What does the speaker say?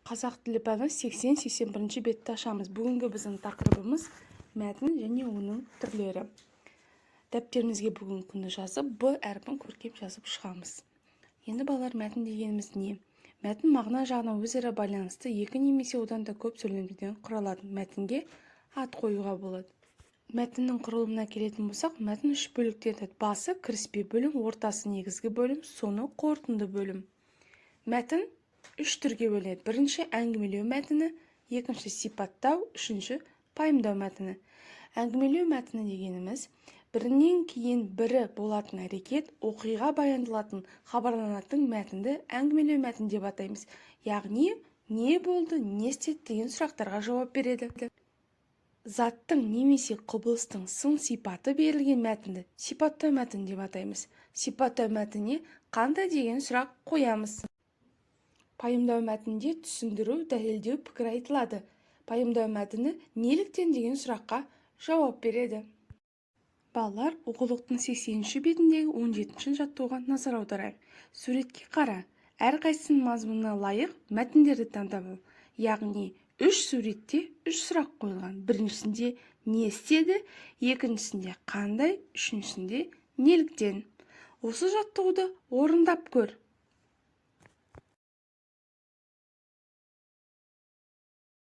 Қазақ тілі пәні 80-81 бетті ашамыз. Бүгінгі біздің тақырыбымыз мәтін және оның түрлері. Дәптерімізге бүгін күні жазып, Б әрпін көркем жазып шығамыз. Енді балалар, мәтін дегеніміз не? Мәтін мағына жағынан өзара байланысты екі немесе одан да көп сөйлемдерден құралады. Мәтінге ат қоюға болады. Мәтіннің құрылымына келетін болсақ, мәтін үш бөліктен тұрады. Басы, кіріспе бөлім, ортасы негізгі бөлім, соңы қорытынды бөлім. Мәтін үш түрге бөлінеді. Бірінші әңгімелеу мәтіні, екінші сипаттау, үшінші пайымдау мәтіні. Әңгімелеу мәтіні дегеніміз бірінен кейін бірі болатын әрекет, оқиға баяндалатын, хабарланатын мәтінді әңгімелеу мәтіні деп атаймыз. Яғни, не болды, не істеді деген сұрақтарға жауап береді. Заттың немесе құбылыстың сын сипаты берілген мәтінді сипаттау мәтіні деп атаймыз. Сипаттау мәтініне қандай деген сұрақ қоямыз. Пайымдау мәтінінде түсіндіру, дәлелдеу, пікір айтылады. Пайымдау мәтіні неліктен деген сұраққа жауап береді. Балалар, оқулықтың 80-ші бетіндегі 17-ші жаттығуға назар аударайық. Суретке қара. Әрқайсының мазмұнына лайық мәтіндерді таңдап ал. Яғни, үш суретте үш сұрақ қойылған. Біріншісінде не істеді, екіншісінде қандай, үшіншісінде неліктен. Осы жаттығуды орындап көр.